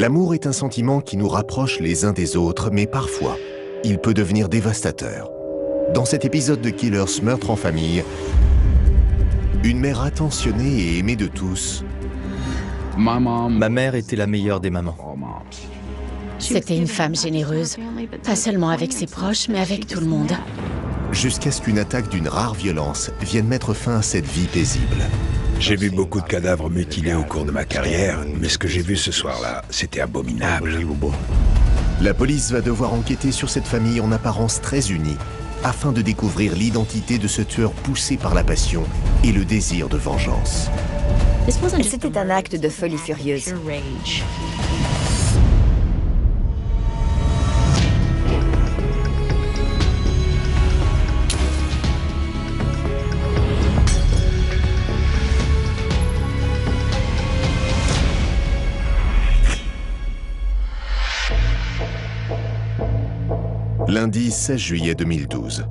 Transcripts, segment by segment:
L'amour est un sentiment qui nous rapproche les uns des autres, mais parfois, il peut devenir dévastateur. Dans cet épisode de Killers Meurtre en famille, une mère attentionnée et aimée de tous. Ma mère était la meilleure des mamans. C'était une femme généreuse, pas seulement avec ses proches, mais avec tout le monde. Jusqu'à ce qu'une attaque d'une rare violence vienne mettre fin à cette vie paisible. J'ai vu beaucoup de cadavres mutilés au cours de ma carrière, mais ce que j'ai vu ce soir-là, c'était abominable. La police va devoir enquêter sur cette famille en apparence très unie, afin de découvrir l'identité de ce tueur poussé par la passion et le désir de vengeance. C'était un acte de folie furieuse. Lundi 16 juillet 2012.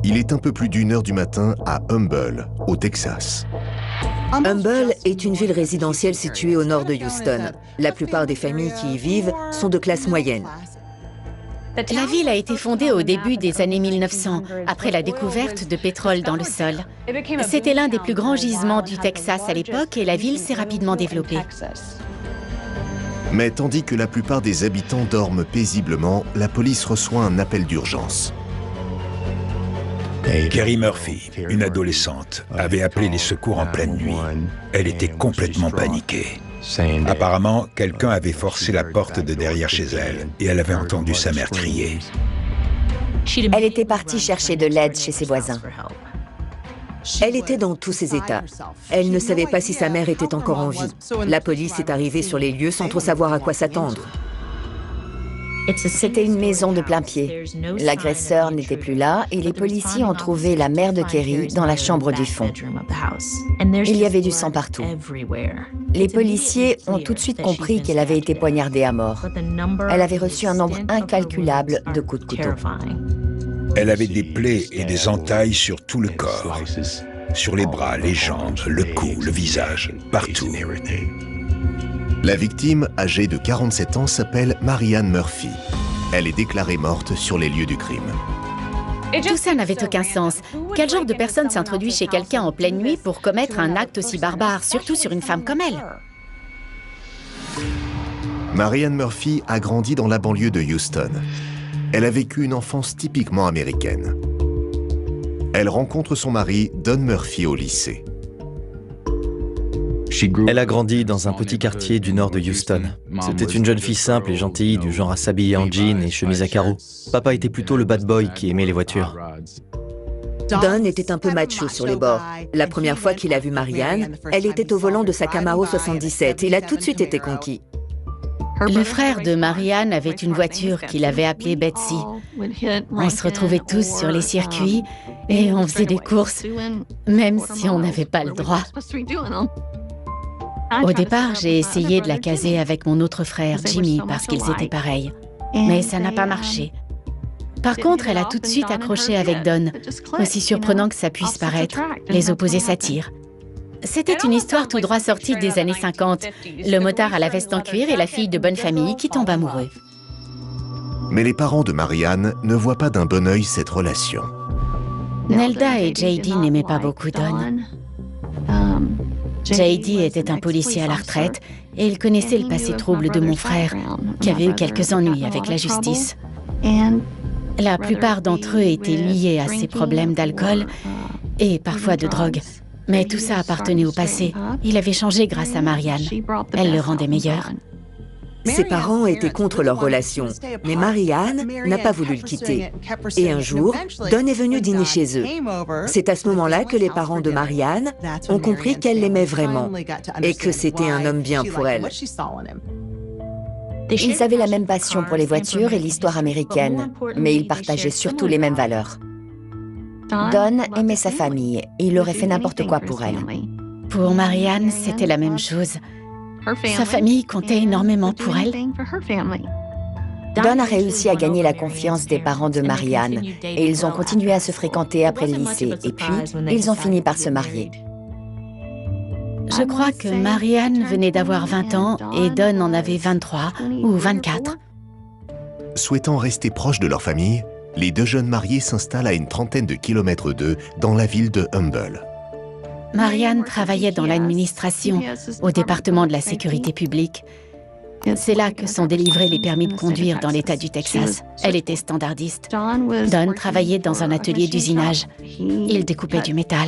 Il est un peu plus d'1h du matin à Humble, au Texas. Humble est une ville résidentielle située au nord de Houston. La plupart des familles qui y vivent sont de classe moyenne. La ville a été fondée au début des années 1900, après la découverte de pétrole dans le sol. C'était l'un des plus grands gisements du Texas à l'époque et la ville s'est rapidement développée. Mais tandis que la plupart des habitants dorment paisiblement, la police reçoit un appel d'urgence. Kerry Murphy, une adolescente, avait appelé les secours en pleine nuit. Elle était complètement paniquée. Apparemment, quelqu'un avait forcé la porte de derrière chez elle et elle avait entendu sa mère crier. Elle était partie chercher de l'aide chez ses voisins. Elle était dans tous ses états. Elle ne savait pas si sa mère était encore en vie. La police est arrivée sur les lieux sans trop savoir à quoi s'attendre. C'était une maison de plain-pied. L'agresseur n'était plus là et les policiers ont trouvé la mère de Kerry dans la chambre du fond. Il y avait du sang partout. Les policiers ont tout de suite compris qu'elle avait été poignardée à mort. Elle avait reçu un nombre incalculable de coups de couteau. Elle avait des plaies et des entailles sur tout le corps, sur les bras, les jambes, le cou, le visage, partout. La victime, âgée de 47 ans, s'appelle Marianne Murphy. Elle est déclarée morte sur les lieux du crime. Tout ça n'avait aucun sens. Quel genre de personne s'introduit chez quelqu'un en pleine nuit pour commettre un acte aussi barbare, surtout sur une femme comme elle? Marianne Murphy a grandi dans la banlieue de Houston. Elle a vécu une enfance typiquement américaine. Elle rencontre son mari, Don Murphy, au lycée. Elle a grandi dans un petit quartier du nord de Houston. C'était une jeune fille simple et gentille, du genre à s'habiller en jean et chemise à carreaux. Papa était plutôt le bad boy qui aimait les voitures. Don était un peu macho sur les bords. La première fois qu'il a vu Marianne, elle était au volant de sa Camaro 77. Il a tout de suite été conquis. Le frère de Marianne avait une voiture qu'il avait appelée Betsy. On se retrouvait tous sur les circuits et on faisait des courses, même si on n'avait pas le droit. Au départ, j'ai essayé de la caser avec mon autre frère, Jimmy, parce qu'ils étaient pareils. Mais ça n'a pas marché. Par contre, elle a tout de suite accroché avec Don. Aussi surprenant que ça puisse paraître, les opposés s'attirent. C'était une histoire tout droit sortie des années 50. Le motard à la veste en cuir et la fille de bonne famille qui tombent amoureux. Mais les parents de Marianne ne voient pas d'un bon œil cette relation. Nelda et JD n'aimaient pas beaucoup Don. JD était un policier à la retraite et il connaissait le passé trouble de mon frère, qui avait eu quelques ennuis avec la justice. La plupart d'entre eux étaient liés à ses problèmes d'alcool et parfois de drogue. Mais tout ça appartenait au passé. Il avait changé grâce à Marianne. Elle le rendait meilleur. Ses parents étaient contre leur relation, mais Marianne n'a pas voulu le quitter. Et un jour, Don est venu dîner chez eux. C'est à ce moment-là que les parents de Marianne ont compris qu'elle l'aimait vraiment et que c'était un homme bien pour elle. Ils avaient la même passion pour les voitures et l'histoire américaine, mais ils partageaient surtout les mêmes valeurs. Don aimait sa famille et il aurait fait n'importe quoi pour elle. Pour Marianne, c'était la même chose. Sa famille comptait énormément pour elle. Don a réussi à gagner la confiance des parents de Marianne et ils ont continué à se fréquenter après le lycée et puis ils ont fini par se marier. Je crois que Marianne venait d'avoir 20 ans et Don en avait 23 ou 24. Souhaitant rester proches de leur famille, les deux jeunes mariés s'installent à une trentaine de kilomètres d'eux dans la ville de Humble. Marianne travaillait dans l'administration, au département de la sécurité publique. C'est là que sont délivrés les permis de conduire dans l'État du Texas. Elle était standardiste. Don travaillait dans un atelier d'usinage. Il découpait du métal.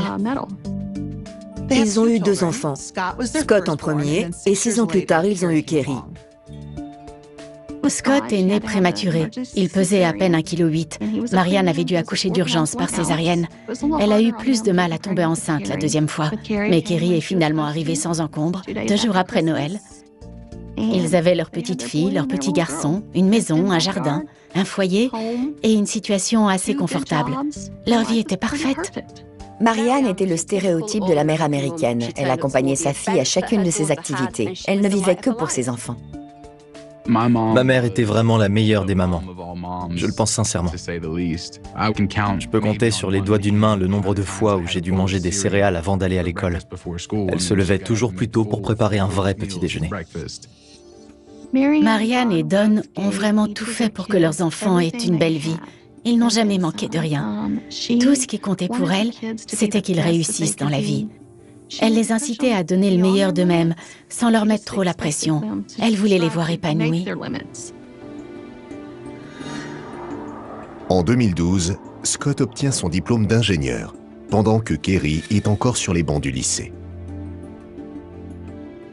Ils ont eu 2 enfants, Scott en premier, et 6 ans plus tard, ils ont eu Kerry. Scott est né prématuré. Il pesait à peine 1,8 kg. Marianne avait dû accoucher d'urgence par césarienne. Elle a eu plus de mal à tomber enceinte la deuxième fois. Mais Kerry est finalement arrivée sans encombre, 2 jours après Noël. Ils avaient leur petite fille, leur petit garçon, une maison, un jardin, un foyer et une situation assez confortable. Leur vie était parfaite. Marianne était le stéréotype de la mère américaine. Elle accompagnait sa fille à chacune de ses activités. Elle ne vivait que pour ses enfants. Ma mère était vraiment la meilleure des mamans. Je le pense sincèrement. Je peux compter sur les doigts d'une main le nombre de fois où j'ai dû manger des céréales avant d'aller à l'école. Elle se levait toujours plus tôt pour préparer un vrai petit déjeuner. Marianne et Don ont vraiment tout fait pour que leurs enfants aient une belle vie. Ils n'ont jamais manqué de rien. Tout ce qui comptait pour elles, c'était qu'ils réussissent dans la vie. Elle les incitait à donner le meilleur d'eux-mêmes, sans leur mettre trop la pression. Elle voulait les voir épanouis. En 2012, Scott obtient son diplôme d'ingénieur, pendant que Kerry est encore sur les bancs du lycée.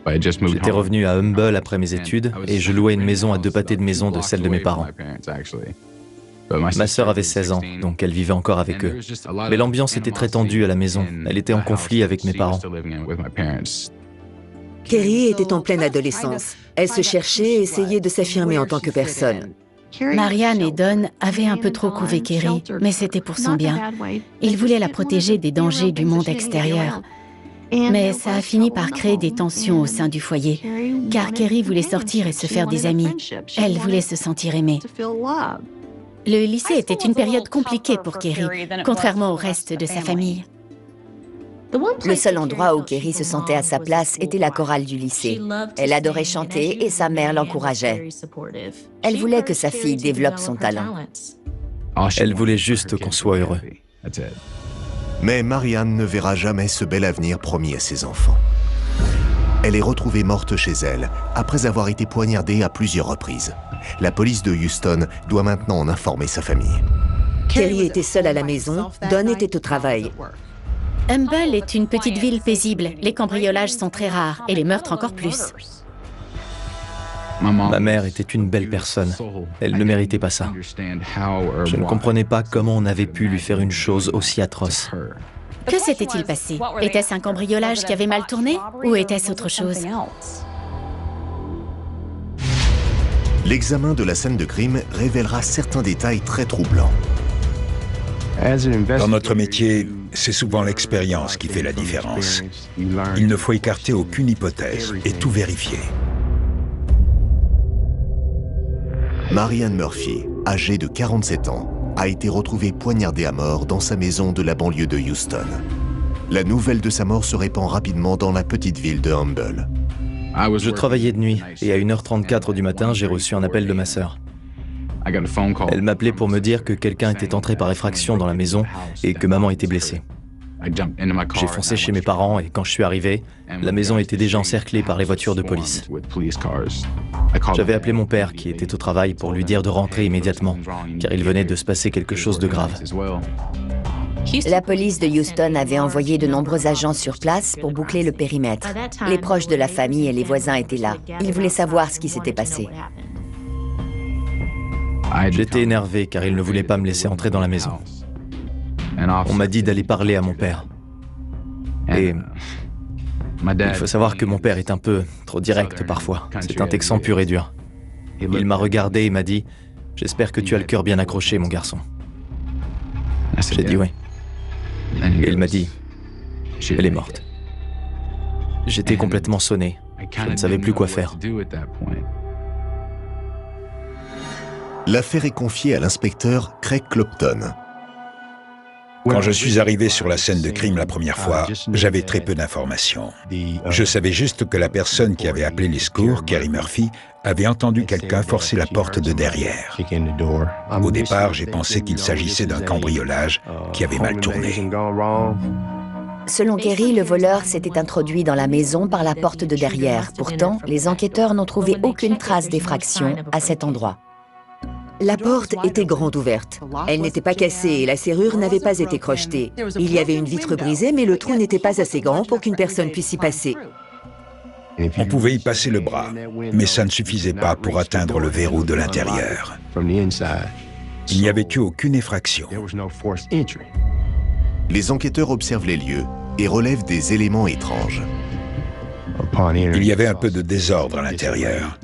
J'étais revenu à Humble après mes études et je louais une maison à 2 pâtés de maison de celle de mes parents. Ma sœur avait 16 ans, donc elle vivait encore avec eux. Mais l'ambiance était très tendue à la maison. Elle était en conflit avec mes parents. Kerry était en pleine adolescence. Elle se cherchait et essayait de s'affirmer en tant que personne. Marianne et Don avaient un peu trop couvé Kerry, mais c'était pour son bien. Ils voulaient la protéger des dangers du monde extérieur. Mais ça a fini par créer des tensions au sein du foyer, car Kerry voulait sortir et se faire des amis. Elle voulait se sentir aimée. Le lycée était une période compliquée pour Kerry, contrairement au reste de sa famille. Le seul endroit où Kerry se sentait à sa place était la chorale du lycée. Elle adorait chanter et sa mère l'encourageait. Elle voulait que sa fille développe son talent. Elle voulait juste qu'on soit heureux. Mais Marianne ne verra jamais ce bel avenir promis à ses enfants. Elle est retrouvée morte chez elle, après avoir été poignardée à plusieurs reprises. La police de Houston doit maintenant en informer sa famille. Kerry était seule à la maison, Don était au travail. Humble est une petite ville paisible. Les cambriolages sont très rares et les meurtres encore plus. Ma mère était une belle personne. Elle ne méritait pas ça. Je ne comprenais pas comment on avait pu lui faire une chose aussi atroce. Que s'était-il passé? Était-ce un cambriolage qui avait mal tourné ou était-ce autre chose? L'examen de la scène de crime révélera certains détails très troublants. Dans notre métier, c'est souvent l'expérience qui fait la différence. Il ne faut écarter aucune hypothèse et tout vérifier. Marianne Murphy, âgée de 47 ans, a été retrouvée poignardée à mort dans sa maison de la banlieue de Houston. La nouvelle de sa mort se répand rapidement dans la petite ville de Humble. Je travaillais de nuit et à 1h34 du matin, j'ai reçu un appel de ma sœur. Elle m'appelait pour me dire que quelqu'un était entré par effraction dans la maison et que maman était blessée. J'ai foncé chez mes parents et quand je suis arrivé, la maison était déjà encerclée par les voitures de police. J'avais appelé mon père qui était au travail pour lui dire de rentrer immédiatement, car il venait de se passer quelque chose de grave. La police de Houston avait envoyé de nombreux agents sur place pour boucler le périmètre. Les proches de la famille et les voisins étaient là. Ils voulaient savoir ce qui s'était passé. J'étais énervé car il ne voulait pas me laisser entrer dans la maison. On m'a dit d'aller parler à mon père. Et il faut savoir que mon père est un peu trop direct parfois. C'est un Texan pur et dur. Il m'a regardé et m'a dit « J'espère que tu as le cœur bien accroché, mon garçon. » J'ai dit oui. Et il m'a dit « Elle est morte. » J'étais complètement sonné. Je ne savais plus quoi faire. L'affaire est confiée à l'inspecteur Craig Clopton. Quand je suis arrivé sur la scène de crime la première fois, j'avais très peu d'informations. Je savais juste que la personne qui avait appelé les secours, Kerry Murphy, avait entendu quelqu'un forcer la porte de derrière. Au départ, j'ai pensé qu'il s'agissait d'un cambriolage qui avait mal tourné. Selon Kerry, le voleur s'était introduit dans la maison par la porte de derrière. Pourtant, les enquêteurs n'ont trouvé aucune trace d'effraction à cet endroit. La porte était grande ouverte. Elle n'était pas cassée et la serrure n'avait pas été crochetée. Il y avait une vitre brisée, mais le trou n'était pas assez grand pour qu'une personne puisse y passer. On pouvait y passer le bras, mais ça ne suffisait pas pour atteindre le verrou de l'intérieur. Il n'y avait eu aucune effraction. Les enquêteurs observent les lieux et relèvent des éléments étranges. Il y avait un peu de désordre à l'intérieur.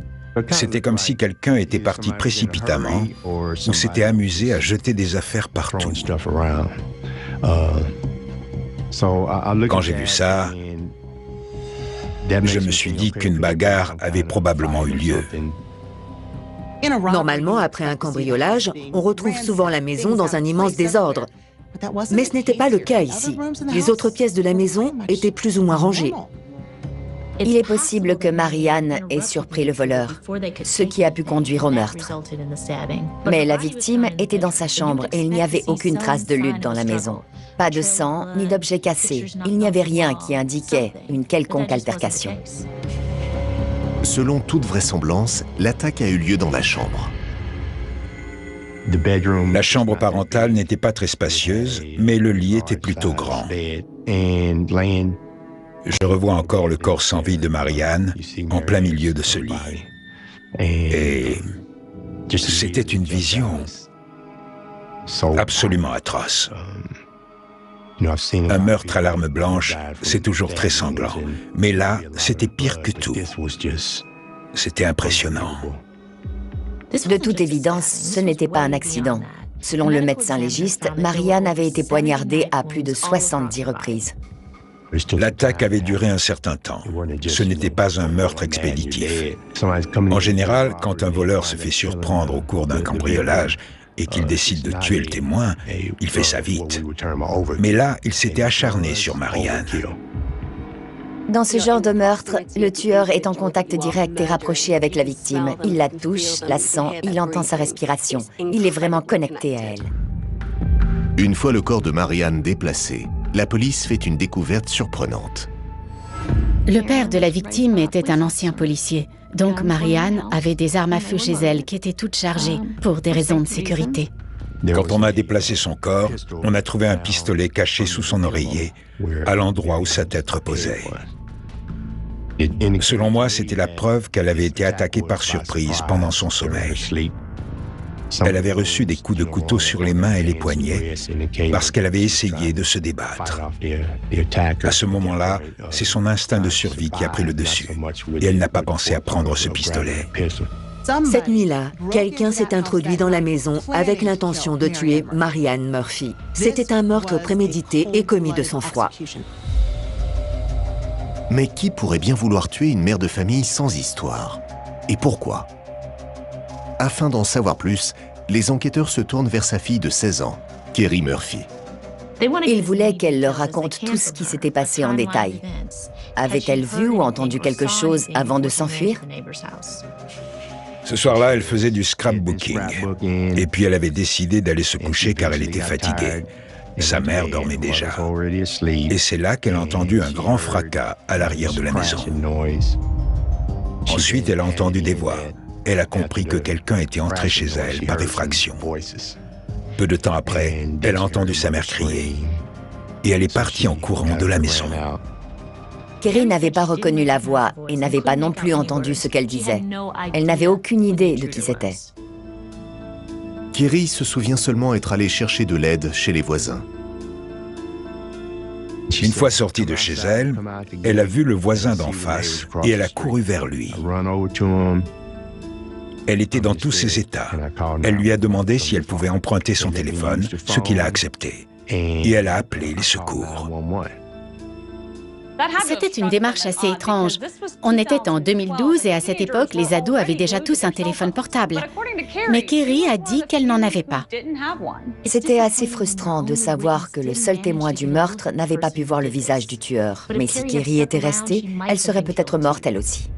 C'était comme si quelqu'un était parti précipitamment ou s'était amusé à jeter des affaires partout. Quand j'ai vu ça, je me suis dit qu'une bagarre avait probablement eu lieu. Normalement, après un cambriolage, on retrouve souvent la maison dans un immense désordre. Mais ce n'était pas le cas ici. Les autres pièces de la maison étaient plus ou moins rangées. Il est possible que Marianne ait surpris le voleur, ce qui a pu conduire au meurtre. Mais la victime était dans sa chambre et il n'y avait aucune trace de lutte dans la maison. Pas de sang, ni d'objets cassés. Il n'y avait rien qui indiquait une quelconque altercation. Selon toute vraisemblance, l'attaque a eu lieu dans la chambre. La chambre parentale n'était pas très spacieuse, mais le lit était plutôt grand. Je revois encore le corps sans vie de Marianne en plein milieu de ce lit. Et c'était une vision absolument atroce. Un meurtre à l'arme blanche, c'est toujours très sanglant. Mais là, c'était pire que tout. C'était impressionnant. De toute évidence, ce n'était pas un accident. Selon le médecin légiste, Marianne avait été poignardée à plus de 70 reprises. L'attaque avait duré un certain temps. Ce n'était pas un meurtre expéditif. En général, quand un voleur se fait surprendre au cours d'un cambriolage et qu'il décide de tuer le témoin, il fait ça vite. Mais là, il s'était acharné sur Marianne. Dans ce genre de meurtre, le tueur est en contact direct et rapproché avec la victime. Il la touche, la sent, il entend sa respiration. Il est vraiment connecté à elle. Une fois le corps de Marianne déplacé, la police fait une découverte surprenante. Le père de la victime était un ancien policier, donc Marianne avait des armes à feu chez elle qui étaient toutes chargées pour des raisons de sécurité. Quand on a déplacé son corps, on a trouvé un pistolet caché sous son oreiller, à l'endroit où sa tête reposait. Selon moi, c'était la preuve qu'elle avait été attaquée par surprise pendant son sommeil. Elle avait reçu des coups de couteau sur les mains et les poignets parce qu'elle avait essayé de se débattre. À ce moment-là, c'est son instinct de survie qui a pris le dessus et elle n'a pas pensé à prendre ce pistolet. Cette nuit-là, quelqu'un s'est introduit dans la maison avec l'intention de tuer Marianne Murphy. C'était un meurtre prémédité et commis de sang-froid. Mais qui pourrait bien vouloir tuer une mère de famille sans histoire? Et pourquoi? Afin d'en savoir plus, les enquêteurs se tournent vers sa fille de 16 ans, Kerry Murphy. Ils voulaient qu'elle leur raconte tout ce qui s'était passé en détail. Avait-elle vu ou entendu quelque chose avant de s'enfuir? Ce soir-là, elle faisait du scrapbooking. Et puis elle avait décidé d'aller se coucher car elle était fatiguée. Sa mère dormait déjà. Et c'est là qu'elle a entendu un grand fracas à l'arrière de la maison. Ensuite, elle a entendu des voix. Elle a compris que quelqu'un était entré chez elle par effraction. Peu de temps après, elle a entendu sa mère crier. Et elle est partie en courant de la maison. Kerry n'avait pas reconnu la voix et n'avait pas non plus entendu ce qu'elle disait. Elle n'avait aucune idée de qui c'était. Kerry se souvient seulement être allée chercher de l'aide chez les voisins. Une fois sortie de chez elle, elle a vu le voisin d'en face et elle a couru vers lui. Elle était dans tous ses états. Elle lui a demandé si elle pouvait emprunter son téléphone, ce qu'il a accepté. Et elle a appelé les secours. C'était une démarche assez étrange. On était en 2012 et à cette époque, les ados avaient déjà tous un téléphone portable. Mais Kerry a dit qu'elle n'en avait pas. C'était assez frustrant de savoir que le seul témoin du meurtre n'avait pas pu voir le visage du tueur. Mais si Kerry était restée, elle serait peut-être morte elle aussi.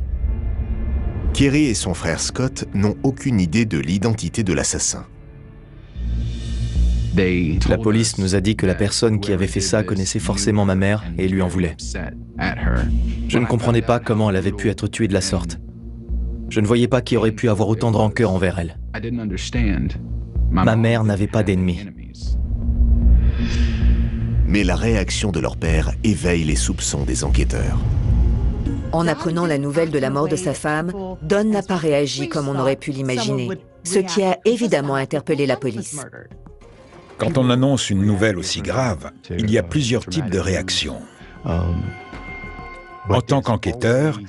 Kerry et son frère Scott n'ont aucune idée de l'identité de l'assassin. La police nous a dit que la personne qui avait fait ça connaissait forcément ma mère et lui en voulait. Je ne comprenais pas comment elle avait pu être tuée de la sorte. Je ne voyais pas qui aurait pu avoir autant de rancœur envers elle. Ma mère n'avait pas d'ennemis. Mais la réaction de leur père éveille les soupçons des enquêteurs. En apprenant la nouvelle de la mort de sa femme, Don n'a pas réagi comme on aurait pu l'imaginer, ce qui a évidemment interpellé la police. Quand on annonce une nouvelle aussi grave, il y a plusieurs types de réactions. En tant qu'enquêteur,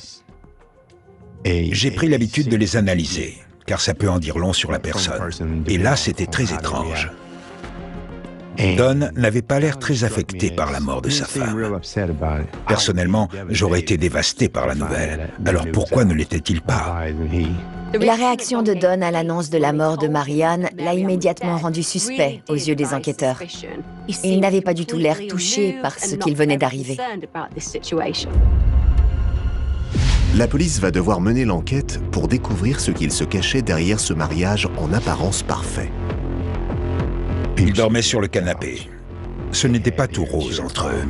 j'ai pris l'habitude de les analyser, car ça peut en dire long sur la personne. Et là, c'était très étrange. Don n'avait pas l'air très affecté par la mort de sa femme. Personnellement, j'aurais été dévasté par la nouvelle. Alors pourquoi ne l'était-il pas? La réaction de Don à l'annonce de la mort de Marianne l'a immédiatement rendu suspect aux yeux des enquêteurs. Il n'avait pas du tout l'air touché par ce qu'il venait d'arriver. La police va devoir mener l'enquête pour découvrir ce qu'il se cachait derrière ce mariage en apparence parfait. Ils dormaient sur le canapé. Ce n'était pas tout rose entre eux.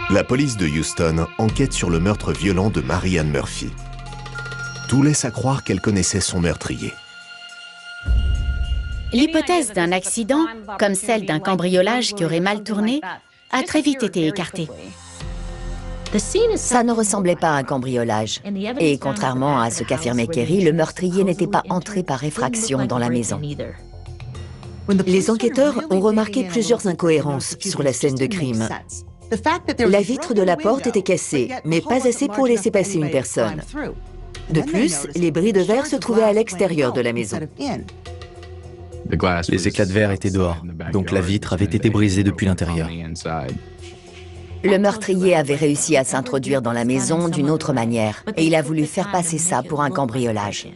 La police de Houston enquête sur le meurtre violent de Marianne Murphy. Tout laisse à croire qu'elle connaissait son meurtrier. L'hypothèse d'un accident, comme celle d'un cambriolage qui aurait mal tourné, a très vite été écartée. Ça ne ressemblait pas à un cambriolage. Et contrairement à ce qu'affirmait Kerry, le meurtrier n'était pas entré par effraction dans la maison. Les enquêteurs ont remarqué plusieurs incohérences sur la scène de crime. La vitre de la porte était cassée, mais pas assez pour laisser passer une personne. De plus, les bris de verre se trouvaient à l'extérieur de la maison. Les éclats de verre étaient dehors, donc la vitre avait été brisée depuis l'intérieur. Le meurtrier avait réussi à s'introduire dans la maison d'une autre manière, et il a voulu faire passer ça pour un cambriolage.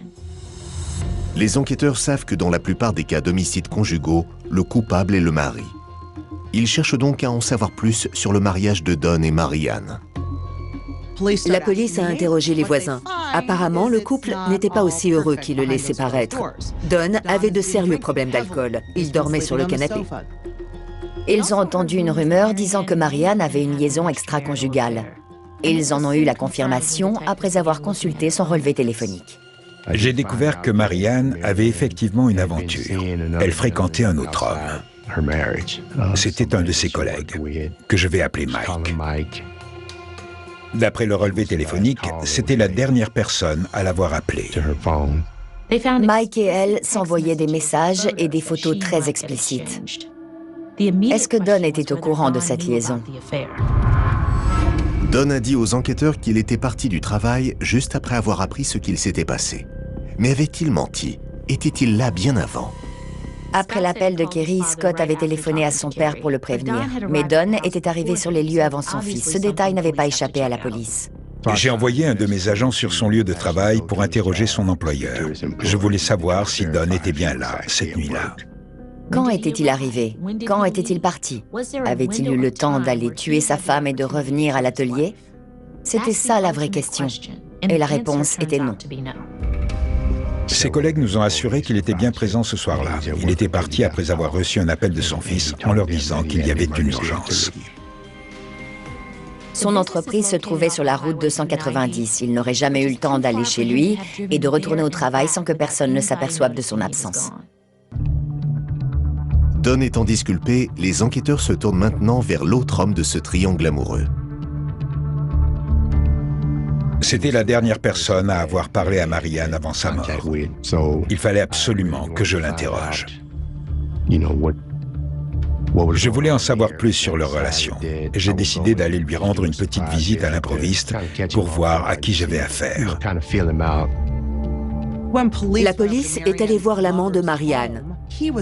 Les enquêteurs savent que dans la plupart des cas d'homicides conjugaux, le coupable est le mari. Ils cherchent donc à en savoir plus sur le mariage de Don et Marianne. La police a interrogé les voisins. Apparemment, le couple n'était pas aussi heureux qu'il le laissait paraître. Don avait de sérieux problèmes d'alcool. Il dormait sur le canapé. Ils ont entendu une rumeur disant que Marianne avait une liaison extra-conjugale. Ils en ont eu la confirmation après avoir consulté son relevé téléphonique. J'ai découvert que Marianne avait effectivement une aventure. Elle fréquentait un autre homme. C'était un de ses collègues, que je vais appeler Mike. D'après le relevé téléphonique, c'était la dernière personne à l'avoir appelé. Mike et elle s'envoyaient des messages et des photos très explicites. Est-ce que Don était au courant de cette liaison? Don a dit aux enquêteurs qu'il était parti du travail juste après avoir appris ce qu'il s'était passé. Mais avait-il menti? Était-il là bien avant? Après l'appel de Kerry, Scott avait téléphoné à son père pour le prévenir. Mais Don était arrivé sur les lieux avant son fils. Ce détail n'avait pas échappé à la police. J'ai envoyé un de mes agents sur son lieu de travail pour interroger son employeur. Je voulais savoir si Don était bien là, cette nuit-là. Quand était-il arrivé? Quand était-il parti? Avait-il eu le temps d'aller tuer sa femme et de revenir à l'atelier? C'était ça la vraie question. Et la réponse était non. Ses collègues nous ont assuré qu'il était bien présent ce soir-là. Il était parti après avoir reçu un appel de son fils en leur disant qu'il y avait une urgence. Son entreprise se trouvait sur la route 290. Il n'aurait jamais eu le temps d'aller chez lui et de retourner au travail sans que personne ne s'aperçoive de son absence. Don étant disculpé, les enquêteurs se tournent maintenant vers l'autre homme de ce triangle amoureux. C'était la dernière personne à avoir parlé à Marianne avant sa mort. Il fallait absolument que je l'interroge. Je voulais en savoir plus sur leur relation. J'ai décidé d'aller lui rendre une petite visite à l'improviste pour voir à qui j'avais affaire. La police est allée voir l'amant de Marianne.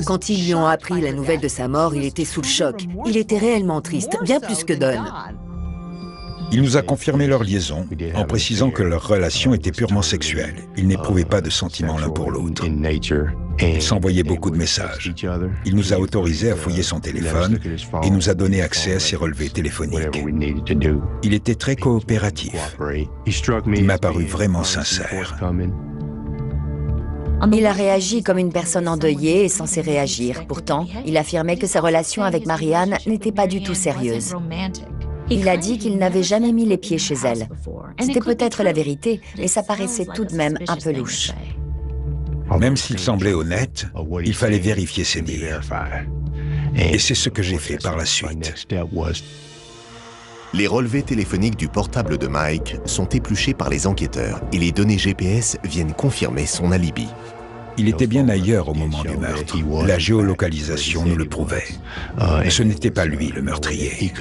Quand ils lui ont appris la nouvelle de sa mort, il était sous le choc. Il était réellement triste, bien plus que Don. Il nous a confirmé leur liaison en précisant que leur relation était purement sexuelle. Ils n'éprouvaient pas de sentiments l'un pour l'autre. Ils s'envoyaient beaucoup de messages. Il nous a autorisés à fouiller son téléphone et nous a donné accès à ses relevés téléphoniques. Il était très coopératif. Il m'a paru vraiment sincère. Il a réagi comme une personne endeuillée et censée réagir. Pourtant, il affirmait que sa relation avec Marianne n'était pas du tout sérieuse. Il a dit qu'il n'avait jamais mis les pieds chez elle. C'était peut-être la vérité, mais ça paraissait tout de même un peu louche. Même s'il semblait honnête, il fallait vérifier ses dires. Et c'est ce que j'ai fait par la suite. Les relevés téléphoniques du portable de Mike sont épluchés par les enquêteurs et les données GPS viennent confirmer son alibi. Il était bien ailleurs au moment du meurtre. La géolocalisation nous le prouvait. Ce n'était pas lui le meurtrier.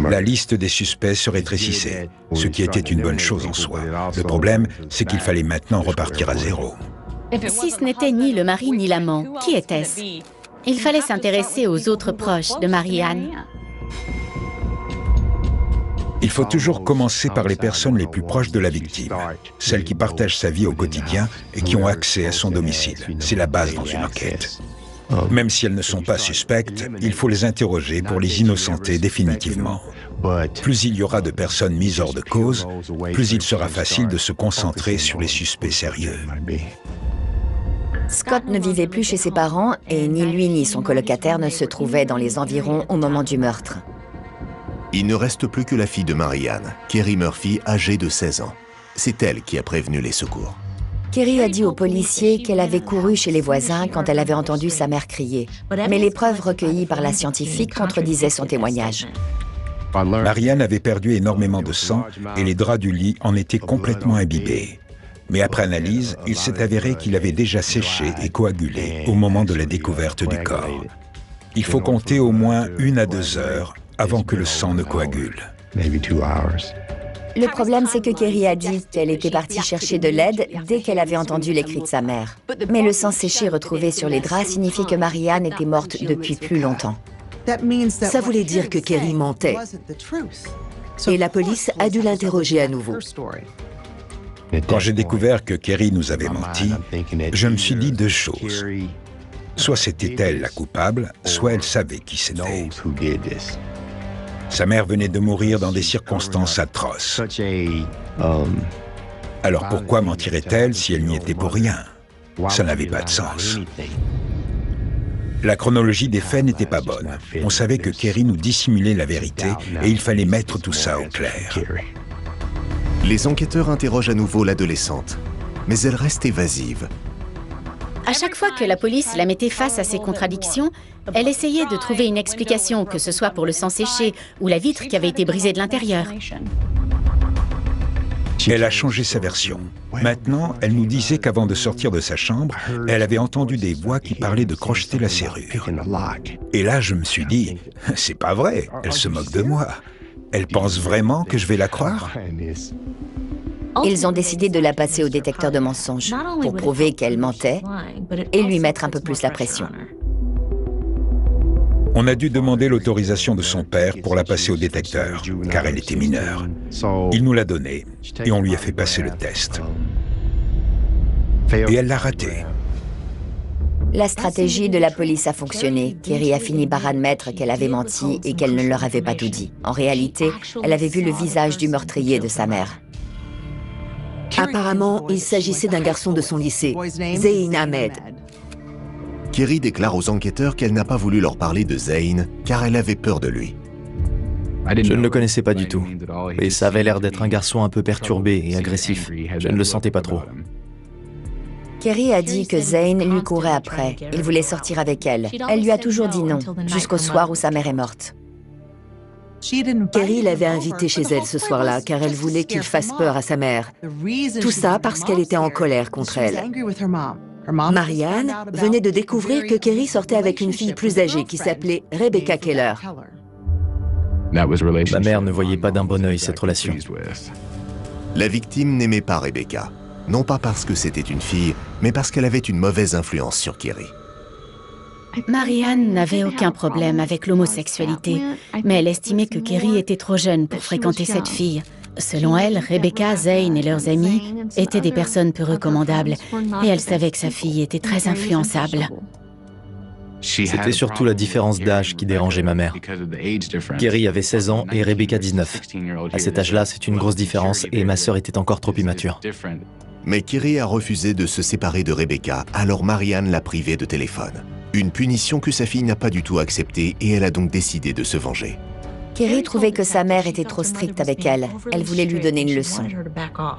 La liste des suspects se rétrécissait, ce qui était une bonne chose en soi. Le problème, c'est qu'il fallait maintenant repartir à zéro. Si ce n'était ni le mari ni l'amant, qui était-ce? Il fallait s'intéresser aux autres proches de Marianne. Il faut toujours commencer par les personnes les plus proches de la victime, celles qui partagent sa vie au quotidien et qui ont accès à son domicile. C'est la base dans une enquête. Même si elles ne sont pas suspectes, il faut les interroger pour les innocenter définitivement. Plus il y aura de personnes mises hors de cause, plus il sera facile de se concentrer sur les suspects sérieux. Scott ne vivait plus chez ses parents et ni lui ni son colocataire ne se trouvaient dans les environs au moment du meurtre. Il ne reste plus que la fille de Marianne, Kerry Murphy, âgée de 16 ans. C'est elle qui a prévenu les secours. Kerry a dit aux policiers qu'elle avait couru chez les voisins quand elle avait entendu sa mère crier. Mais les preuves recueillies par la scientifique contredisaient son témoignage. Marianne avait perdu énormément de sang et les draps du lit en étaient complètement imbibés. Mais après analyse, il s'est avéré qu'il avait déjà séché et coagulé au moment de la découverte du corps. Il faut compter au moins 1 à 2 heures avant que le sang ne coagule. Le problème, c'est que Kerry a dit qu'elle était partie chercher de l'aide dès qu'elle avait entendu les cris de sa mère. Mais le sang séché retrouvé sur les draps signifiait que Marianne était morte depuis plus longtemps. Ça voulait dire que Kerry mentait. Et la police a dû l'interroger à nouveau. Quand j'ai découvert que Kerry nous avait menti, je me suis dit 2 choses. Soit c'était elle la coupable, soit elle savait qui c'était. Sa mère venait de mourir dans des circonstances atroces. Alors pourquoi mentirait-elle si elle n'y était pour rien? Ça n'avait pas de sens. La chronologie des faits n'était pas bonne. On savait que Kerry nous dissimulait la vérité et il fallait mettre tout ça au clair. Les enquêteurs interrogent à nouveau l'adolescente, mais elle reste évasive. À chaque fois que la police la mettait face à ces contradictions, elle essayait de trouver une explication, que ce soit pour le sang séché ou la vitre qui avait été brisée de l'intérieur. Elle a changé sa version. Maintenant, elle nous disait qu'avant de sortir de sa chambre, elle avait entendu des voix qui parlaient de crocheter la serrure. Et là, je me suis dit, c'est pas vrai, elle se moque de moi. Elle pense vraiment que je vais la croire? Ils ont décidé de la passer au détecteur de mensonges pour prouver qu'elle mentait et lui mettre un peu plus la pression. On a dû demander l'autorisation de son père pour la passer au détecteur, car elle était mineure. Il nous l'a donnée et on lui a fait passer le test. Et elle l'a raté. La stratégie de la police a fonctionné. Kerry a fini par admettre qu'elle avait menti et qu'elle ne leur avait pas tout dit. En réalité, elle avait vu le visage du meurtrier de sa mère. Apparemment, il s'agissait d'un garçon de son lycée, Zayn Ahmed. Kerry déclare aux enquêteurs qu'elle n'a pas voulu leur parler de Zayn car elle avait peur de lui. Je ne le connaissais pas du tout, et ça avait l'air d'être un garçon un peu perturbé et agressif. Je ne le sentais pas trop. Kerry a dit que Zayn lui courait après. Il voulait sortir avec elle. Elle lui a toujours dit non, jusqu'au soir où sa mère est morte. Kerry l'avait invité chez elle ce soir-là, car elle voulait qu'il fasse peur à sa mère. Tout ça parce qu'elle était en colère contre elle. Marianne venait de découvrir que Kerry sortait avec une fille plus âgée qui s'appelait Rebecca Keller. Ma mère ne voyait pas d'un bon œil cette relation. La victime n'aimait pas Rebecca, non pas parce que c'était une fille, mais parce qu'elle avait une mauvaise influence sur Kerry. Marianne n'avait aucun problème avec l'homosexualité, mais elle estimait que Kerry était trop jeune pour fréquenter cette fille. Selon elle, Rebecca, Zane et leurs amis étaient des personnes peu recommandables et elle savait que sa fille était très influençable. C'était surtout la différence d'âge qui dérangeait ma mère. Kerry avait 16 ans et Rebecca 19. À cet âge-là, c'est une grosse différence et ma sœur était encore trop immature. Mais Kerry a refusé de se séparer de Rebecca, alors Marianne l'a privée de téléphone. Une punition que sa fille n'a pas du tout acceptée et elle a donc décidé de se venger. Kerry trouvait que sa mère était trop stricte avec elle. Elle voulait lui donner une leçon.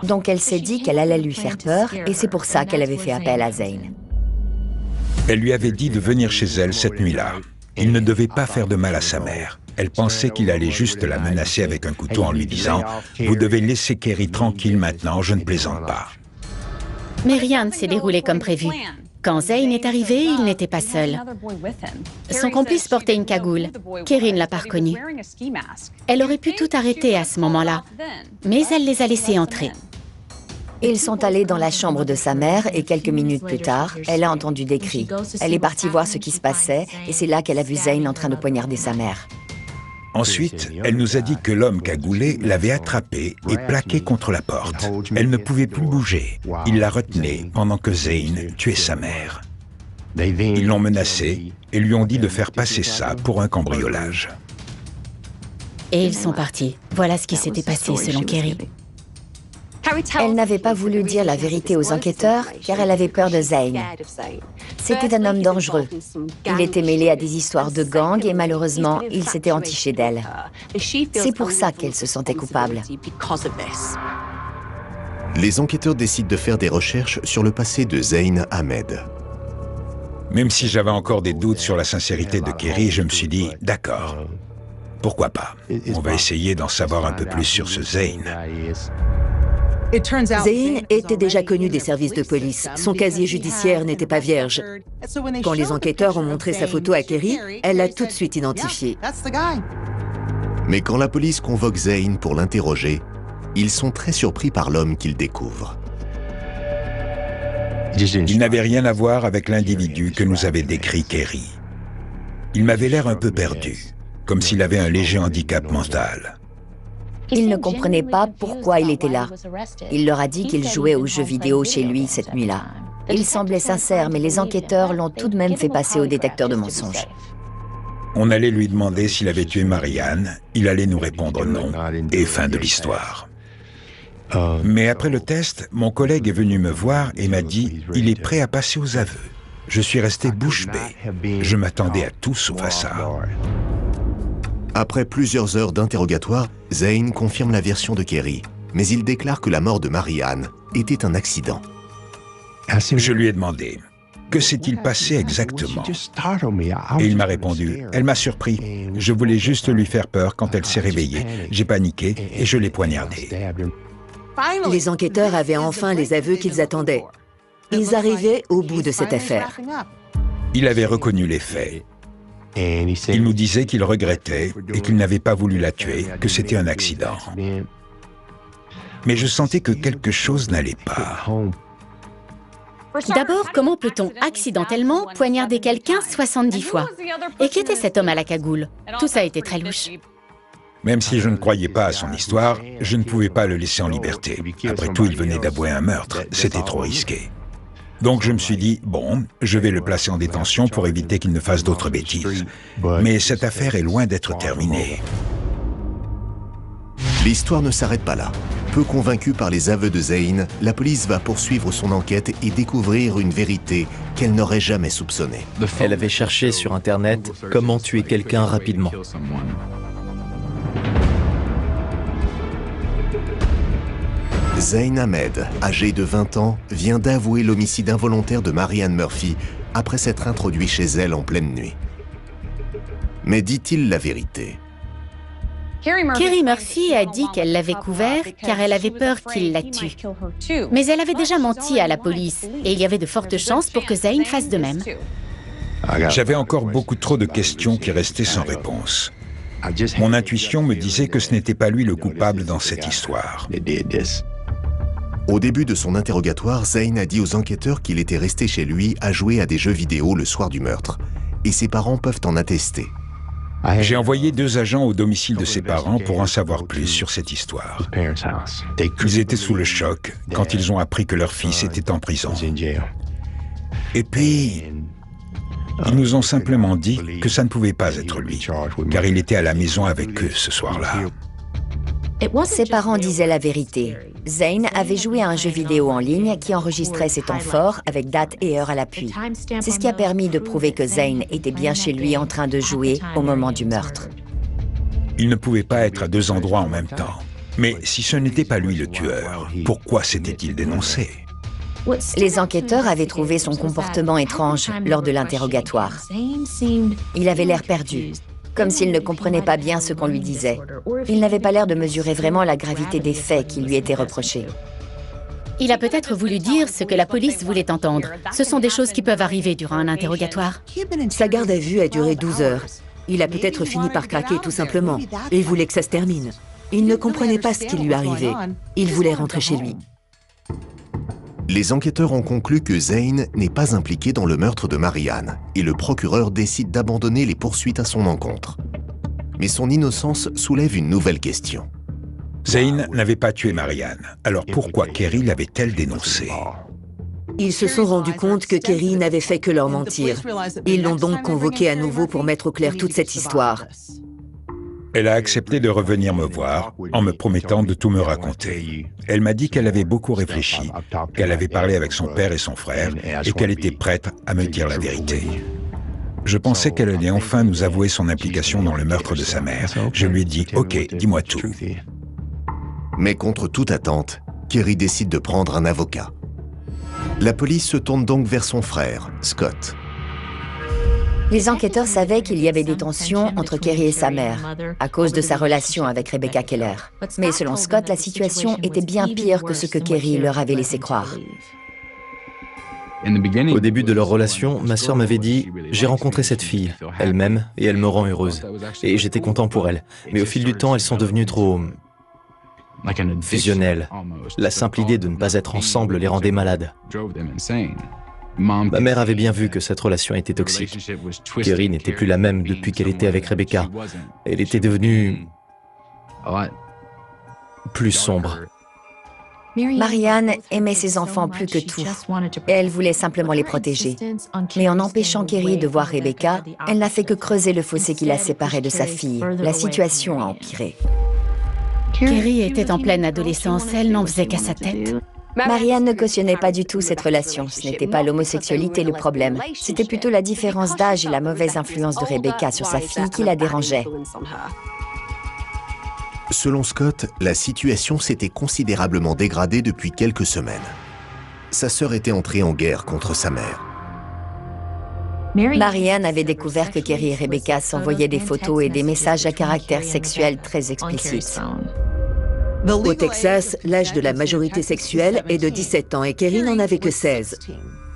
Donc elle s'est dit qu'elle allait lui faire peur et c'est pour ça qu'elle avait fait appel à Zane. Elle lui avait dit de venir chez elle cette nuit-là. Il ne devait pas faire de mal à sa mère. Elle pensait qu'il allait juste la menacer avec un couteau en lui disant « Vous devez laisser Kerry tranquille maintenant, je ne plaisante pas. » Mais rien ne s'est déroulé comme prévu. Quand Zane est arrivé, il n'était pas seul. Son complice portait une cagoule. Kerry ne l'a pas reconnu. Elle aurait pu tout arrêter à ce moment-là, mais elle les a laissés entrer. Ils sont allés dans la chambre de sa mère et quelques minutes plus tard, elle a entendu des cris. Elle est partie voir ce qui se passait et c'est là qu'elle a vu Zane en train de poignarder sa mère. Ensuite, elle nous a dit que l'homme cagoulé l'avait attrapée et plaquée contre la porte. Elle ne pouvait plus bouger. Il la retenait pendant que Zane tuait sa mère. Ils l'ont menacée et lui ont dit de faire passer ça pour un cambriolage. Et ils sont partis. Voilà ce qui s'était passé selon Kerry. Elle n'avait pas voulu dire la vérité aux enquêteurs car elle avait peur de Zane. C'était un homme dangereux. Il était mêlé à des histoires de gang et malheureusement, il s'était entiché d'elle. C'est pour ça qu'elle se sentait coupable. Les enquêteurs décident de faire des recherches sur le passé de Zane Ahmed. Même si j'avais encore des doutes sur la sincérité de Kerry, je me suis dit « D'accord, pourquoi pas? On va essayer d'en savoir un peu plus sur ce Zane. » Zane était déjà connu des services de police. Son casier judiciaire n'était pas vierge. Quand les enquêteurs ont montré sa photo à Kerry, elle l'a tout de suite identifié. Mais quand la police convoque Zane pour l'interroger, ils sont très surpris par l'homme qu'ils découvrent. Il n'avait rien à voir avec l'individu que nous avait décrit Kerry. Il m'avait l'air un peu perdu, comme s'il avait un léger handicap mental. Il ne comprenait pas pourquoi il était là. Il leur a dit qu'il jouait aux jeux vidéo chez lui cette nuit-là. Il semblait sincère, mais les enquêteurs l'ont tout de même fait passer au détecteur de mensonges. On allait lui demander s'il avait tué Marianne, il allait nous répondre non, et fin de l'histoire. Mais après le test, mon collègue est venu me voir et m'a dit « Il est prêt à passer aux aveux ». Je suis resté bouche bée. Je m'attendais à tout sauf à ça. Après plusieurs heures d'interrogatoire, Zane confirme la version de Kerry, mais il déclare que la mort de Marianne était un accident. Je lui ai demandé « Que s'est-il passé exactement ?» Et il m'a répondu « Elle m'a surpris. Je voulais juste lui faire peur quand elle s'est réveillée. J'ai paniqué et je l'ai poignardée. » Les enquêteurs avaient enfin les aveux qu'ils attendaient. Ils arrivaient au bout de cette affaire. Il avait reconnu les faits. Il nous disait qu'il regrettait et qu'il n'avait pas voulu la tuer, que c'était un accident. Mais je sentais que quelque chose n'allait pas. D'abord, comment peut-on accidentellement poignarder quelqu'un 70 fois? Et qui était cet homme à la cagoule? Tout ça était très louche. Même si je ne croyais pas à son histoire, je ne pouvais pas le laisser en liberté. Après tout, il venait d'avouer un meurtre. C'était trop risqué. Donc je me suis dit, bon, je vais le placer en détention pour éviter qu'il ne fasse d'autres bêtises. Mais cette affaire est loin d'être terminée. L'histoire ne s'arrête pas là. Peu convaincue par les aveux de Zane, la police va poursuivre son enquête et découvrir une vérité qu'elle n'aurait jamais soupçonnée. Elle avait cherché sur Internet comment tuer quelqu'un rapidement. Zane Ahmed, âgé de 20 ans, vient d'avouer l'homicide involontaire de Marianne Murphy après s'être introduit chez elle en pleine nuit. Mais dit-il la vérité? Kerry Murphy a dit qu'elle l'avait couvert car elle avait peur qu'il la tue. Mais elle avait déjà menti à la police et il y avait de fortes chances pour que Zane fasse de même. J'avais encore beaucoup trop de questions qui restaient sans réponse. Mon intuition me disait que ce n'était pas lui le coupable dans cette histoire. Au début de son interrogatoire, Zane a dit aux enquêteurs qu'il était resté chez lui à jouer à des jeux vidéo le soir du meurtre. et ses parents peuvent en attester. J'ai envoyé 2 agents au domicile de ses parents pour en savoir plus sur cette histoire. Ils étaient sous le choc quand ils ont appris que leur fils était en prison. Et puis, ils nous ont simplement dit que ça ne pouvait pas être lui, car il était à la maison avec eux ce soir-là. Ses parents disaient la vérité. Zane avait joué à un jeu vidéo en ligne qui enregistrait ses temps forts avec date et heure à l'appui. C'est ce qui a permis de prouver que Zane était bien chez lui en train de jouer au moment du meurtre. Il ne pouvait pas être à 2 endroits en même temps. Mais si ce n'était pas lui le tueur, pourquoi s'était-il dénoncé? Les enquêteurs avaient trouvé son comportement étrange lors de l'interrogatoire. Il avait l'air perdu, comme s'il ne comprenait pas bien ce qu'on lui disait. Il n'avait pas l'air de mesurer vraiment la gravité des faits qui lui étaient reprochés. Il a peut-être voulu dire ce que la police voulait entendre. Ce sont des choses qui peuvent arriver durant un interrogatoire. Sa garde à vue a duré 12 heures. Il a peut-être fini par craquer tout simplement. Et il voulait que ça se termine. Il ne comprenait pas ce qui lui arrivait. Il voulait rentrer chez lui. Les enquêteurs ont conclu que Zane n'est pas impliqué dans le meurtre de Marianne et le procureur décide d'abandonner les poursuites à son encontre. Mais son innocence soulève une nouvelle question. Zane n'avait pas tué Marianne, alors pourquoi Kerry l'avait-elle dénoncé? Ils se sont rendus compte que Kerry n'avait fait que leur mentir. Ils l'ont donc convoqué à nouveau pour mettre au clair toute cette histoire. Elle a accepté de revenir me voir en me promettant de tout me raconter. Elle m'a dit qu'elle avait beaucoup réfléchi, qu'elle avait parlé avec son père et son frère et qu'elle était prête à me dire la vérité. Je pensais qu'elle allait enfin nous avouer son implication dans le meurtre de sa mère. Je lui ai dit « Ok, dis-moi tout ». Mais contre toute attente, Kerry décide de prendre un avocat. La police se tourne donc vers son frère, Scott. Les enquêteurs savaient qu'il y avait des tensions entre Kerry et sa mère, à cause de sa relation avec Rebecca Keller. Mais selon Scott, la situation était bien pire que ce que Kerry leur avait laissé croire. Au début de leur relation, ma sœur m'avait dit « J'ai rencontré cette fille, elle m'aime et elle me rend heureuse. » Et j'étais content pour elle. Mais au fil du temps, elles sont devenues trop fusionnelles. La simple idée de ne pas être ensemble les rendait malades. Ma mère avait bien vu que cette relation était toxique. Kerry n'était plus la même depuis qu'elle était avec Rebecca. Elle était devenue plus sombre. Marianne aimait ses enfants plus que tout, et elle voulait simplement les protéger. Mais en empêchant Kerry de voir Rebecca, elle n'a fait que creuser le fossé qui la séparait de sa fille. La situation a empiré. Kerry était en pleine adolescence, elle n'en faisait qu'à sa tête. Marianne ne cautionnait pas du tout cette relation. Ce n'était pas l'homosexualité le problème. C'était plutôt la différence d'âge et la mauvaise influence de Rebecca sur sa fille qui la dérangeait. Selon Scott, la situation s'était considérablement dégradée depuis quelques semaines. Sa sœur était entrée en guerre contre sa mère. Marianne avait découvert que Kerry et Rebecca s'envoyaient des photos et des messages à caractère sexuel très explicites. Au Texas, l'âge de la majorité sexuelle est de 17 ans et Kerry n'en avait que 16.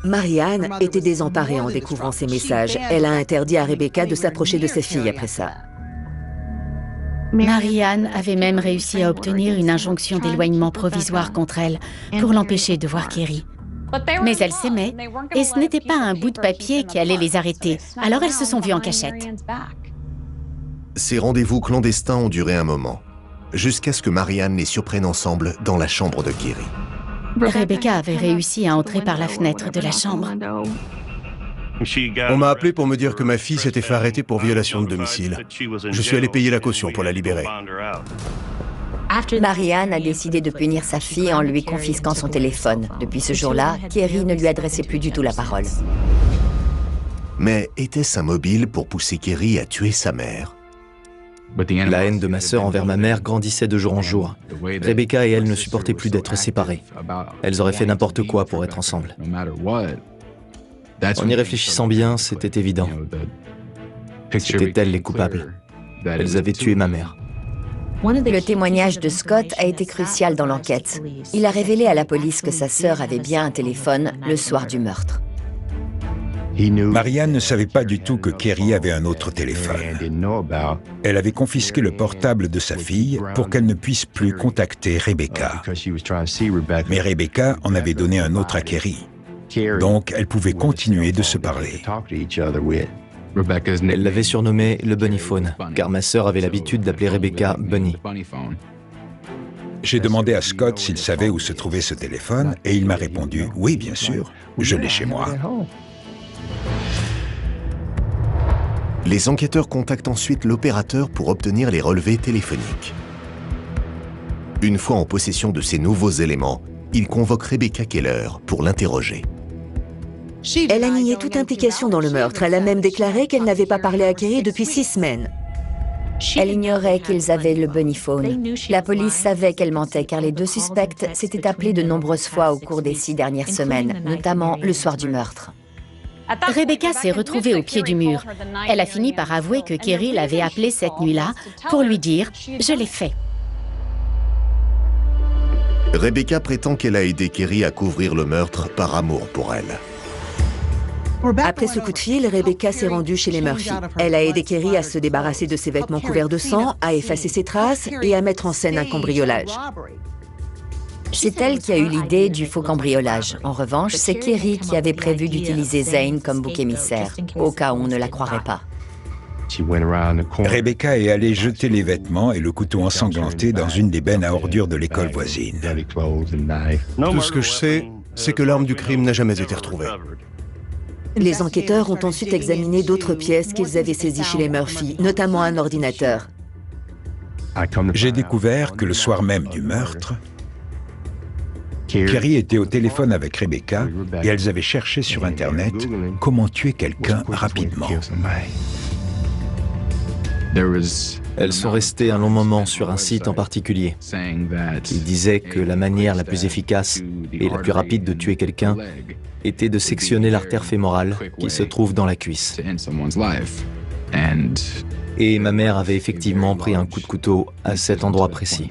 Marianne était désemparée en découvrant ces messages. Elle a interdit à Rebecca de s'approcher de ses filles après ça. Marianne avait même réussi à obtenir une injonction d'éloignement provisoire contre elle pour l'empêcher de voir Kerry. Mais elles s'aimaient et ce n'était pas un bout de papier qui allait les arrêter. Alors elles se sont vues en cachette. Ces rendez-vous clandestins ont duré un moment, jusqu'à ce que Marianne les surprenne ensemble dans la chambre de Kerry. Rebecca avait réussi à entrer par la fenêtre de la chambre. On m'a appelé pour me dire que ma fille s'était fait arrêter pour violation de domicile. Je suis allé payer la caution pour la libérer. Marianne a décidé de punir sa fille en lui confisquant son téléphone. Depuis ce jour-là, Kerry ne lui adressait plus du tout la parole. Mais était-ce un mobile pour pousser Kerry à tuer sa mère? La haine de ma sœur envers ma mère grandissait de jour en jour. Rebecca et elle ne supportaient plus d'être séparées. Elles auraient fait n'importe quoi pour être ensemble. En y réfléchissant bien, c'était évident. C'étaient elles les coupables. Elles avaient tué ma mère. Le témoignage de Scott a été crucial dans l'enquête. Il a révélé à la police que sa sœur avait bien un téléphone le soir du meurtre. Marianne ne savait pas du tout que Kerry avait un autre téléphone. Elle avait confisqué le portable de sa fille pour qu'elle ne puisse plus contacter Rebecca. Mais Rebecca en avait donné un autre à Kerry. Donc, elles pouvaient continuer de se parler. Elle l'avait surnommé le Bunny Phone, car ma sœur avait l'habitude d'appeler Rebecca Bunny. J'ai demandé à Scott s'il savait où se trouvait ce téléphone et il m'a répondu « Oui, bien sûr, je l'ai chez moi ». Les enquêteurs contactent ensuite l'opérateur pour obtenir les relevés téléphoniques. Une fois en possession de ces nouveaux éléments, ils convoquent Rebecca Keller pour l'interroger. Elle a nié toute implication dans le meurtre. Elle a même déclaré qu'elle n'avait pas parlé à Kerry depuis 6 semaines. Elle ignorait qu'ils avaient le Bunny Phone. La police savait qu'elle mentait car les deux suspects s'étaient appelés de nombreuses fois au cours des 6 dernières semaines, notamment le soir du meurtre. Rebecca s'est retrouvée au pied du mur. Elle a fini par avouer que Kerry l'avait appelée cette nuit-là pour lui dire « Je l'ai fait ». Rebecca prétend qu'elle a aidé Kerry à couvrir le meurtre par amour pour elle. Après ce coup de fil, Rebecca s'est rendue chez les Murphy. Elle a aidé Kerry à se débarrasser de ses vêtements couverts de sang, à effacer ses traces et à mettre en scène un cambriolage. C'est elle qui a eu l'idée du faux cambriolage. En revanche, c'est Kerry qui avait prévu d'utiliser Zane comme bouc émissaire, au cas où on ne la croirait pas. Rebecca est allée jeter les vêtements et le couteau ensanglanté dans une des bennes à ordures de l'école voisine. Tout ce que je sais, c'est que l'arme du crime n'a jamais été retrouvée. Les enquêteurs ont ensuite examiné d'autres pièces qu'ils avaient saisies chez les Murphy, notamment un ordinateur. J'ai découvert que le soir même du meurtre, Kerry était au téléphone avec Rebecca et elles avaient cherché sur Internet comment tuer quelqu'un rapidement. Elles sont restées un long moment sur un site en particulier. Ils disaient que la manière la plus efficace et la plus rapide de tuer quelqu'un était de sectionner l'artère fémorale qui se trouve dans la cuisse. Et ma mère avait effectivement pris un coup de couteau à cet endroit précis.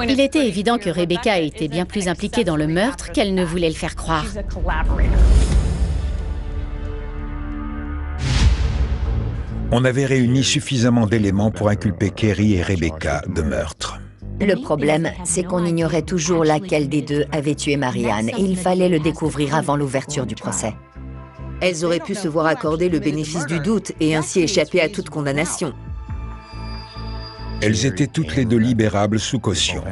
Il était évident que Rebecca était bien plus impliquée dans le meurtre qu'elle ne voulait le faire croire. On avait réuni suffisamment d'éléments pour inculper Kerry et Rebecca de meurtre. Le problème, c'est qu'on ignorait toujours laquelle des deux avait tué Marianne et il fallait le découvrir avant l'ouverture du procès. Elles auraient pu se voir accorder le bénéfice du doute et ainsi échapper à toute condamnation. Elles étaient toutes les deux libérables sous caution,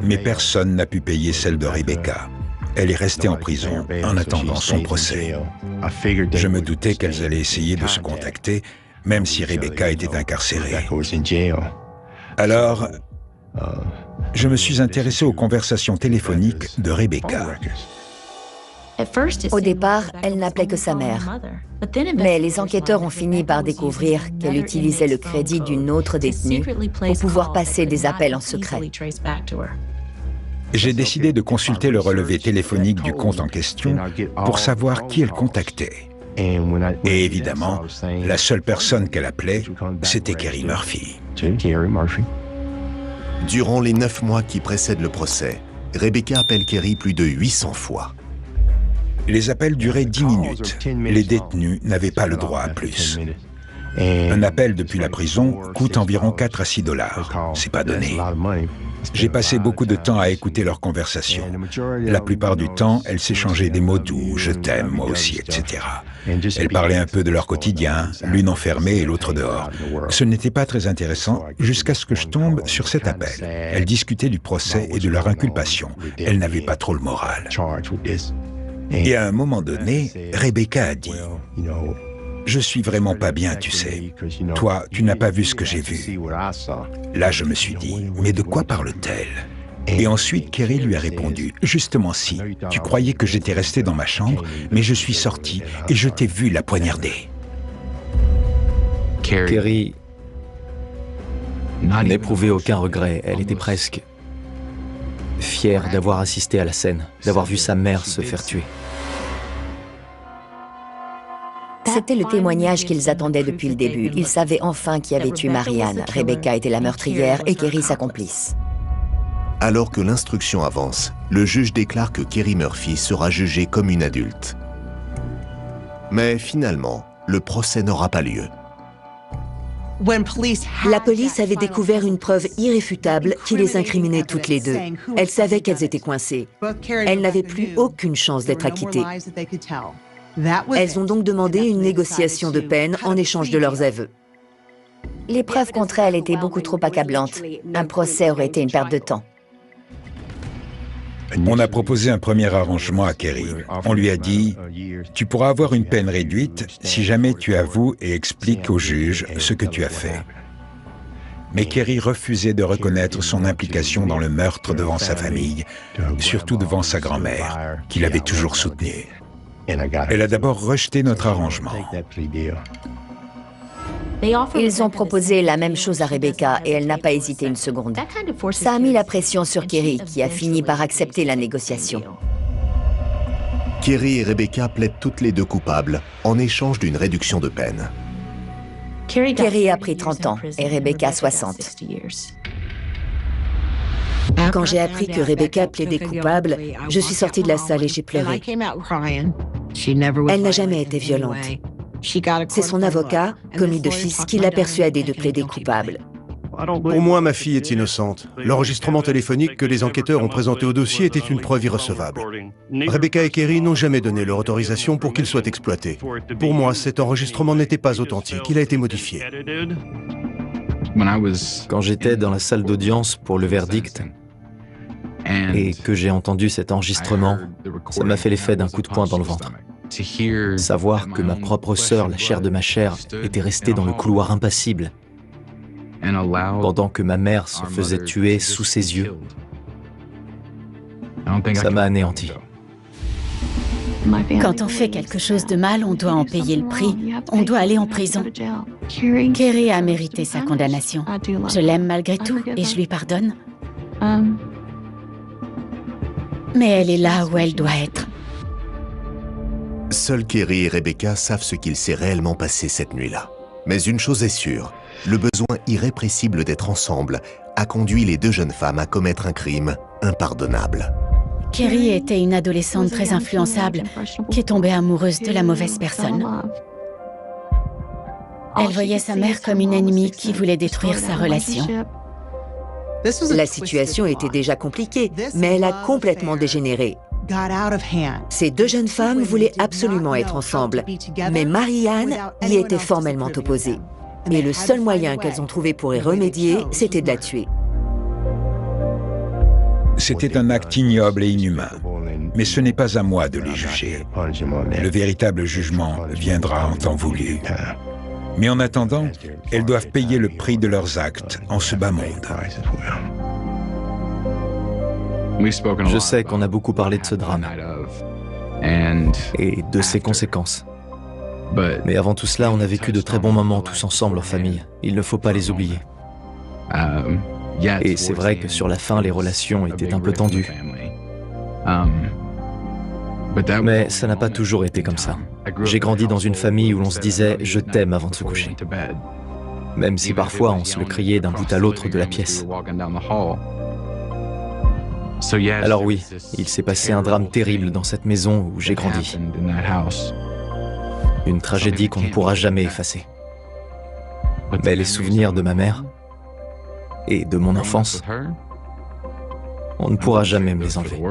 mais personne n'a pu payer celle de Rebecca. Elle est restée en prison en attendant son procès. Je me doutais qu'elles allaient essayer de se contacter, même si Rebecca était incarcérée. Alors, je me suis intéressé aux conversations téléphoniques de Rebecca. Au départ, elle n'appelait que sa mère. Mais les enquêteurs ont fini par découvrir qu'elle utilisait le crédit d'une autre détenue pour pouvoir passer des appels en secret. J'ai décidé de consulter le relevé téléphonique du compte en question pour savoir qui elle contactait. Et évidemment, la seule personne qu'elle appelait, c'était Kerry Murphy. Durant les 9 mois qui précèdent le procès, Rebecca appelle Kerry plus de 800 fois. Les appels duraient 10 minutes. Les détenus n'avaient pas le droit à plus. Un appel depuis la prison coûte environ 4 à 6 $. C'est pas donné. J'ai passé beaucoup de temps à écouter leurs conversations. La plupart du temps, elles s'échangeaient des mots doux, « je t'aime, moi aussi », etc. Elles parlaient un peu de leur quotidien, l'une enfermée et l'autre dehors. Ce n'était pas très intéressant jusqu'à ce que je tombe sur cet appel. Elles discutaient du procès et de leur inculpation. Elles n'avaient pas trop le moral. Et à un moment donné, Rebecca a dit « Je suis vraiment pas bien, tu sais. Toi, tu n'as pas vu ce que j'ai vu. » Là, je me suis dit « Mais de quoi parle-t-elle » Et ensuite, Kerry lui a répondu « Justement si, tu croyais que j'étais resté dans ma chambre, mais je suis sorti et je t'ai vu la poignarder. » Kerry n'éprouvait aucun regret. Elle était presque fière d'avoir assisté à la scène, d'avoir vu sa mère se faire tuer. C'était le témoignage qu'ils attendaient depuis le début. Ils savaient enfin qui avait tué Marianne. Rebecca était la meurtrière et Kerry sa complice. Alors que l'instruction avance, le juge déclare que Kerry Murphy sera jugée comme une adulte. Mais finalement, le procès n'aura pas lieu. La police avait découvert une preuve irréfutable qui les incriminait toutes les deux. Elles savaient qu'elles étaient coincées. Elles n'avaient plus aucune chance d'être acquittées. Elles ont donc demandé une négociation de peine en échange de leurs aveux. Les preuves contre elle étaient beaucoup trop accablantes. Un procès aurait été une perte de temps. On a proposé un premier arrangement à Kerry. On lui a dit « Tu pourras avoir une peine réduite si jamais tu avoues et expliques au juge ce que tu as fait. » Mais Kerry refusait de reconnaître son implication dans le meurtre devant sa famille, surtout devant sa grand-mère, qui l'avait toujours soutenue. Elle a d'abord rejeté notre arrangement. Ils ont proposé la même chose à Rebecca et elle n'a pas hésité une seconde. Ça a mis la pression sur Kerry, qui a fini par accepter la négociation. Kerry et Rebecca plaident toutes les deux coupables en échange d'une réduction de peine. Kerry a pris 30 ans et Rebecca 60. Quand j'ai appris que Rebecca plaidait coupable, je suis sortie de la salle et j'ai pleuré. Elle n'a jamais été violente. C'est son avocat, commis d'office, qui l'a persuadée de plaider coupable. Pour moi, ma fille est innocente. L'enregistrement téléphonique que les enquêteurs ont présenté au dossier était une preuve irrecevable. Rebecca et Kerry n'ont jamais donné leur autorisation pour qu'il soit exploité. Pour moi, cet enregistrement n'était pas authentique, il a été modifié. Quand j'étais dans la salle d'audience pour le verdict et que j'ai entendu cet enregistrement, ça m'a fait l'effet d'un coup de poing dans le ventre. Savoir que ma propre sœur, la chair de ma chair, était restée dans le couloir impassible pendant que ma mère se faisait tuer sous ses yeux, ça m'a anéanti. Quand on fait quelque chose de mal, on doit en payer le prix. On doit aller en prison. Kerry a mérité sa condamnation. Je l'aime malgré tout et je lui pardonne. Mais elle est là où elle doit être. Seuls Kerry et Rebecca savent ce qu'il s'est réellement passé cette nuit-là. Mais une chose est sûre, le besoin irrépressible d'être ensemble a conduit les deux jeunes femmes à commettre un crime impardonnable. Kerry était une adolescente très influençable qui est tombée amoureuse de la mauvaise personne. Elle voyait sa mère comme une ennemie qui voulait détruire sa relation. La situation était déjà compliquée, mais elle a complètement dégénéré. Ces deux jeunes femmes voulaient absolument être ensemble, mais Marie-Anne y était formellement opposée. Et le seul moyen qu'elles ont trouvé pour y remédier, c'était de la tuer. C'était un acte ignoble et inhumain, mais ce n'est pas à moi de les juger. Le véritable jugement viendra en temps voulu. Mais en attendant, elles doivent payer le prix de leurs actes en ce bas monde. Je sais qu'on a beaucoup parlé de ce drame et de ses conséquences. Mais avant tout cela, on a vécu de très bons moments tous ensemble en famille. Il ne faut pas les oublier. Et c'est vrai que sur la fin, les relations étaient un peu tendues. Mais ça n'a pas toujours été comme ça. J'ai grandi dans une famille où l'on se disait « je t'aime » avant de se coucher. Même si parfois on se le criait d'un bout à l'autre de la pièce. Alors oui, il s'est passé un drame terrible dans cette maison où j'ai grandi. Une tragédie qu'on ne pourra jamais effacer. Mais les souvenirs de ma mère et de mon enfance, on ne pourra jamais me les enlever.